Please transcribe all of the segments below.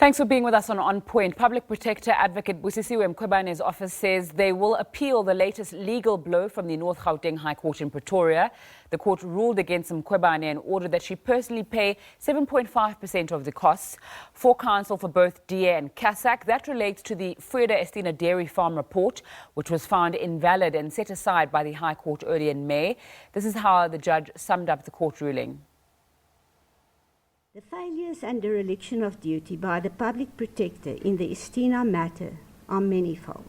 Thanks for being with us on Point. Public Protector Advocate Busisiwe Mkhwebane's office says they will appeal the latest legal blow from the North Gauteng High Court in Pretoria. The court ruled against Mkhwebane and ordered that she personally pay 7.5% of the costs for counsel for both DA and CASAC. That relates to the Vrede Estina Dairy farm report, which was found invalid and set aside by the High Court early in May. This is how the judge summed up the court ruling. The failures and dereliction of duty by the Public Protector in the Estina matter are manifold.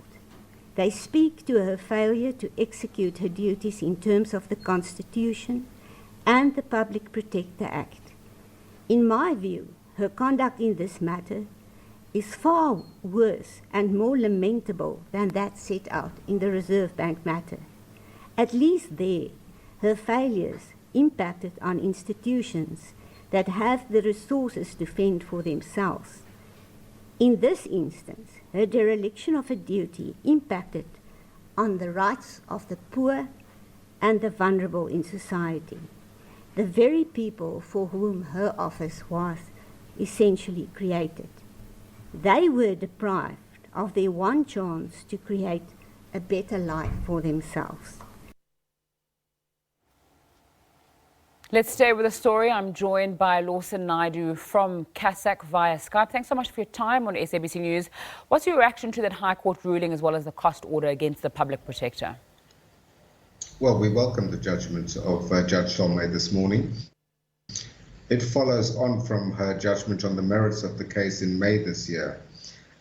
They speak to her failure to execute her duties in terms of the Constitution and the Public Protector Act. In my view, her conduct in this matter is far worse and more lamentable than that set out in the Reserve Bank matter. At least there, her failures impacted on institutions that have the resources to fend for themselves. In this instance, her dereliction of her duty impacted on the rights of the poor and the vulnerable in society, the very people for whom her office was essentially created. They were deprived of their one chance to create a better life for themselves. Let's stay with the story. I'm joined by Lawson Naidoo from CASAC via Skype. Thanks so much for your time on SABC News. What's your reaction to that High Court ruling as well as the cost order against the Public Protector? Well, we welcome the judgment of Judge Tolmay this morning. It follows on from her judgment on the merits of the case in May this year.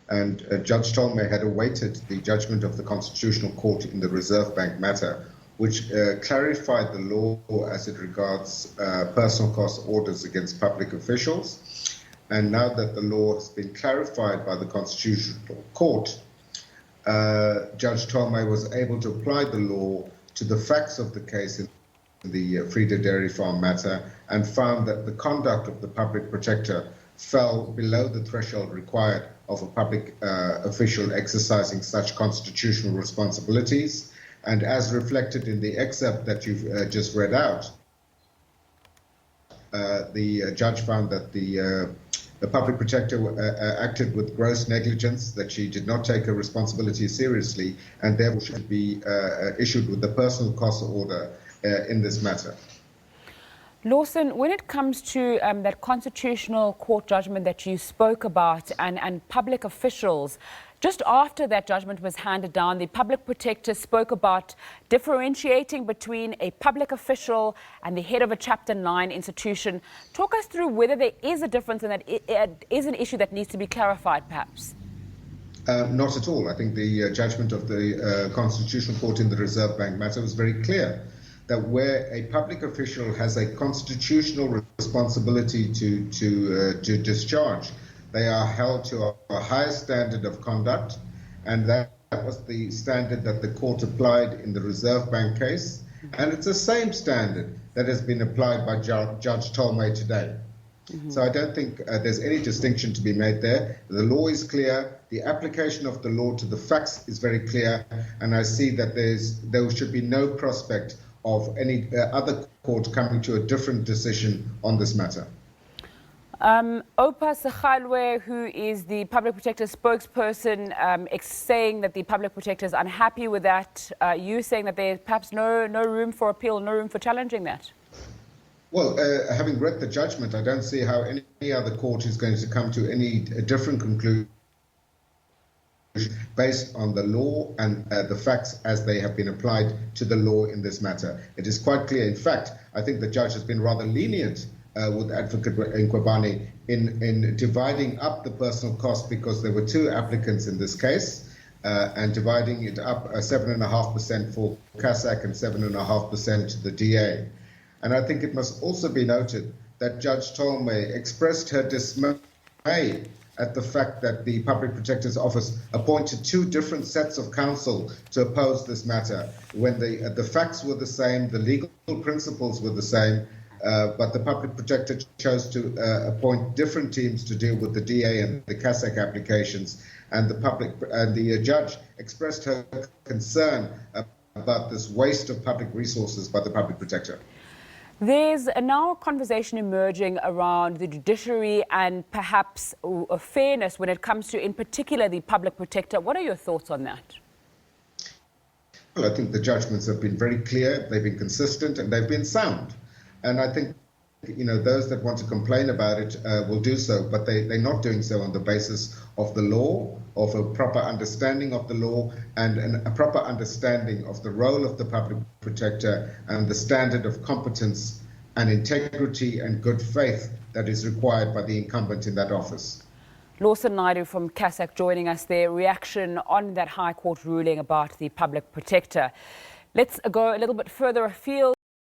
And Judge Tolmay had awaited the judgment of the Constitutional Court in the Reserve Bank matter, which clarified the law as it regards personal cost orders against public officials. And now that the law has been clarified by the Constitutional Court, Judge Tolmay was able to apply the law to the facts of the case in the Vrede Dairy Farm matter and found that the conduct of the Public Protector fell below the threshold required of a public official exercising such constitutional responsibilities. And as reflected in the excerpt that you've just read out, the judge found that the Public Protector acted with gross negligence, that she did not take her responsibility seriously, and therefore should be issued with the personal cost order in this matter. Lawson, when it comes to that constitutional court judgment that you spoke about and public officials, just after that judgment was handed down, the Public Protector spoke about differentiating between a public official and the head of a Chapter 9 institution. Talk us through whether there is a difference and that it is an issue that needs to be clarified, perhaps. Not at all. I think the judgment of the Constitutional Court in the Reserve Bank matter was very clear that where a public official has a constitutional responsibility to discharge, they are held to a higher standard of conduct, and that was the standard that the court applied in the Reserve Bank case, and it's the same standard that has been applied by Judge Tolmay today. So I don't think there's any distinction to be made there. The law is clear, the application of the law to the facts is very clear, and I see that there should be no prospect of any other court coming to a different decision on this matter. Opa Sekhalwe, who is the Public Protector's spokesperson, saying that the Public Protector is unhappy with that. You saying that there's perhaps no room for appeal, no room for challenging that? Well, having read the judgment, I don't see how any other court is going to come to any different conclusion based on the law and the facts as they have been applied to the law in this matter. It is quite clear. In fact, I think the judge has been rather lenient with Advocate Mkhwebane in dividing up the personal cost, because there were two applicants in this case, and dividing it up 7.5% for CASAC and 7.5% to the DA. And I think it must also be noted that Judge Tolmay expressed her dismay at the fact that the Public Protector's Office appointed two different sets of counsel to oppose this matter, when the facts were the same, the legal principles were the same, but the Public Protector chose to appoint different teams to deal with the DA and the CASAC applications, and the judge expressed her concern about this waste of public resources by the Public Protector. There's now a conversation emerging around the judiciary and perhaps a fairness when it comes to, in particular, the public protector. What are your thoughts on that? Well, I think the judgments have been very clear, they've been consistent, and they've been sound. And I think, those that want to complain about it will do so, but they're not doing so on the basis of the law, of a proper understanding of the law, and a proper understanding of the role of the public protector and the standard of competence and integrity and good faith that is required by the incumbent in that office. Lawson Naidoo from CASAC joining us there. Reaction on that High Court ruling about the public protector. Let's go a little bit further afield.